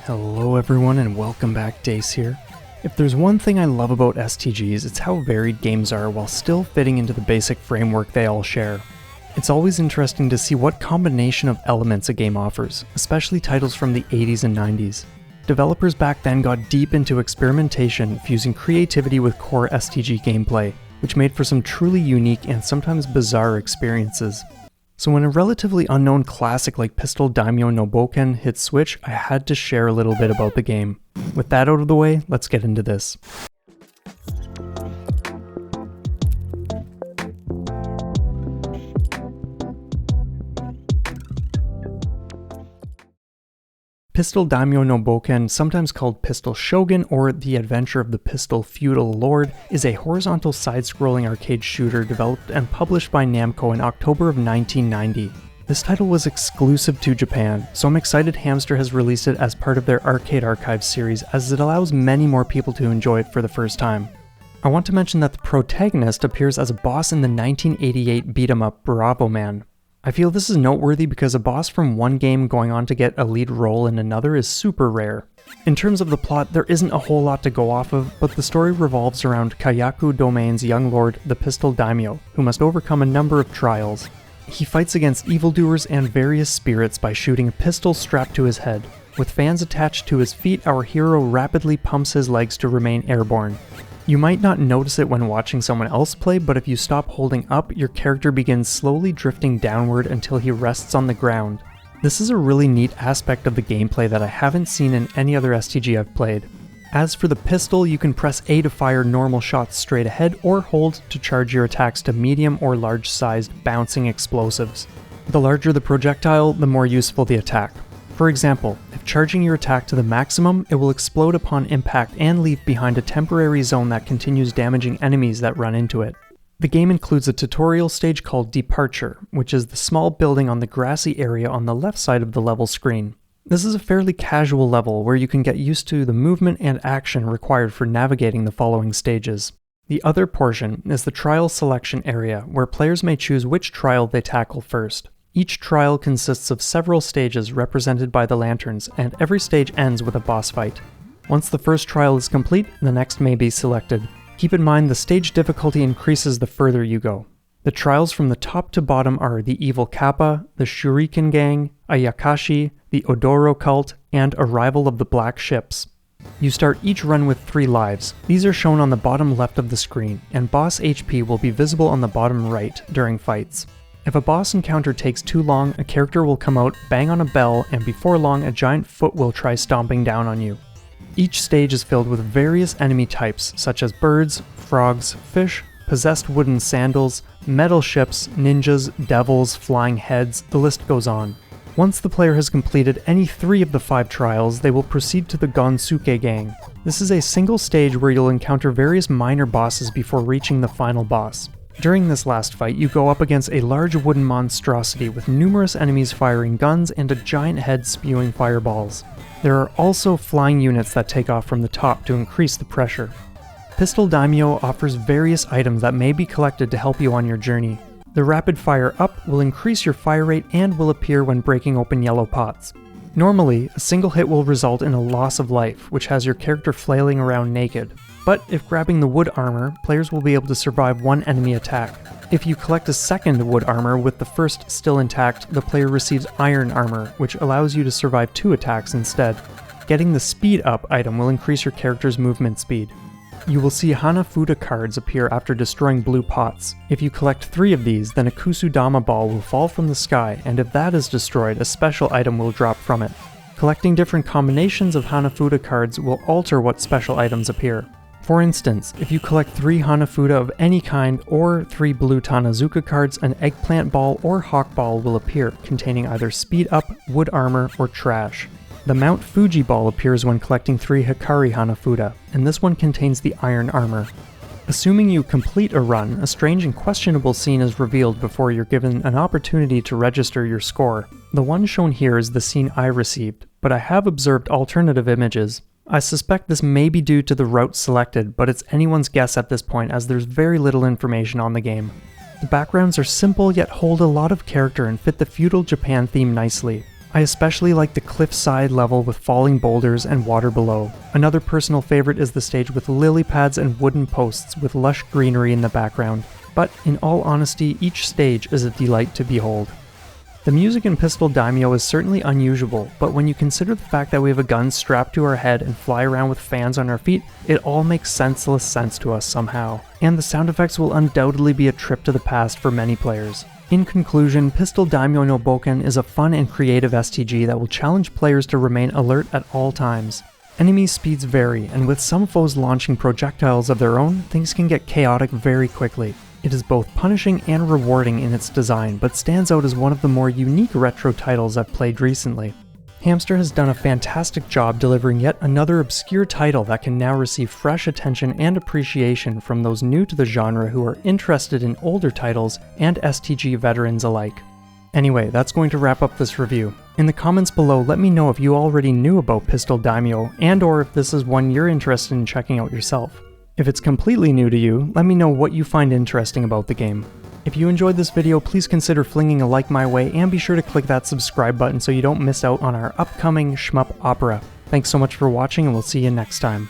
Hello everyone and welcome back, Dace here. If there's one thing I love about STGs, it's how varied games are while still fitting into the basic framework they all share. It's always interesting to see what combination of elements a game offers, especially titles from the 80s and 90s. Developers back then got deep into experimentation, fusing creativity with core STG gameplay, which made for some truly unique and sometimes bizarre experiences. So when a relatively unknown classic like Pistol Daimyo No Bouken hit Switch, I had to share a little bit about the game. With that out of the way, let's get into this. Pistol Daimyo No Bouken, sometimes called Pistol Shogun or The Adventure of the Pistol Feudal Lord, is a horizontal side-scrolling arcade shooter developed and published by Namco in October of 1990. This title was exclusive to Japan, so I'm excited Hamster has released it as part of their Arcade Archives series, as it allows many more people to enjoy it for the first time. I want to mention that the protagonist appears as a boss in the 1988 beat-em-up Bravo Man. I feel this is noteworthy because a boss from one game going on to get a lead role in another is super rare. In terms of the plot, there isn't a whole lot to go off of, but the story revolves around Kayaku Domain's young lord, the Pistol Daimyo, who must overcome a number of trials. He fights against evildoers and various spirits by shooting a pistol strapped to his head. With fans attached to his feet, our hero rapidly pumps his legs to remain airborne. You might not notice it when watching someone else play, but if you stop holding up, your character begins slowly drifting downward until he rests on the ground. This is a really neat aspect of the gameplay that I haven't seen in any other STG I've played. As for the pistol, you can press A to fire normal shots straight ahead or hold to charge your attacks to medium or large-sized bouncing explosives. The larger the projectile, the more useful the attack. For example, if charging your attack to the maximum, it will explode upon impact and leave behind a temporary zone that continues damaging enemies that run into it. The game includes a tutorial stage called Departure, which is the small building on the grassy area on the left side of the level screen. This is a fairly casual level where you can get used to the movement and action required for navigating the following stages. The other portion is the trial selection area, where players may choose which trial they tackle first. Each trial consists of several stages represented by the lanterns, and every stage ends with a boss fight. Once the first trial is complete, the next may be selected. Keep in mind the stage difficulty increases the further you go. The trials from the top to bottom are the Evil Kappa, the Shuriken Gang, Ayakashi, the Odoro Cult, and Arrival of the Black Ships. You start each run with 3 lives. These are shown on the bottom left of the screen, and boss HP will be visible on the bottom right during fights. If a boss encounter takes too long, a character will come out, bang on a bell, and before long a giant foot will try stomping down on you. Each stage is filled with various enemy types, such as birds, frogs, fish, possessed wooden sandals, metal ships, ninjas, devils, flying heads, the list goes on. Once the player has completed any 3 of the 5 trials, they will proceed to the Gonsuke Gang. This is a single stage where you'll encounter various minor bosses before reaching the final boss. During this last fight, you go up against a large wooden monstrosity with numerous enemies firing guns and a giant head spewing fireballs. There are also flying units that take off from the top to increase the pressure. Pistol Daimyo offers various items that may be collected to help you on your journey. The rapid fire up will increase your fire rate and will appear when breaking open yellow pots. Normally, a single hit will result in a loss of life, which has your character flailing around naked. But if grabbing the wood armor, players will be able to survive 1 enemy attack. If you collect a second wood armor with the first still intact, the player receives iron armor, which allows you to survive 2 attacks instead. Getting the speed up item will increase your character's movement speed. You will see Hanafuda cards appear after destroying blue pots. If you collect 3 of these, then a Kusudama ball will fall from the sky, and if that is destroyed, a special item will drop from it. Collecting different combinations of Hanafuda cards will alter what special items appear. For instance, if you collect 3 Hanafuda of any kind or 3 blue Tanazuka cards, an eggplant ball or hawk ball will appear, containing either speed up, wood armor, or trash. The Mount Fuji ball appears when collecting 3 Hikari Hanafuda, and this one contains the iron armor. Assuming you complete a run, a strange and questionable scene is revealed before you're given an opportunity to register your score. The one shown here is the scene I received, but I have observed alternative images. I suspect this may be due to the route selected, but it's anyone's guess at this point as there's very little information on the game. The backgrounds are simple yet hold a lot of character and fit the feudal Japan theme nicely. I especially like the cliffside level with falling boulders and water below. Another personal favorite is the stage with lily pads and wooden posts with lush greenery in the background. But in all honesty, each stage is a delight to behold. The music in Pistol Daimyo is certainly unusual, but when you consider the fact that we have a gun strapped to our head and fly around with fans on our feet, it all makes senseless sense to us somehow. And the sound effects will undoubtedly be a trip to the past for many players. In conclusion, Pistol Daimyo No Bouken is a fun and creative STG that will challenge players to remain alert at all times. Enemy speeds vary, and with some foes launching projectiles of their own, things can get chaotic very quickly. It is both punishing and rewarding in its design, but stands out as one of the more unique retro titles I've played recently. Hamster has done a fantastic job delivering yet another obscure title that can now receive fresh attention and appreciation from those new to the genre who are interested in older titles and STG veterans alike. Anyway, that's going to wrap up this review. In the comments below, let me know if you already knew about Pistol Daimyo and or if this is one you're interested in checking out yourself. If it's completely new to you, let me know what you find interesting about the game. If you enjoyed this video, please consider flinging a like my way and be sure to click that subscribe button so you don't miss out on our upcoming shmup opera. Thanks so much for watching and we'll see you next time.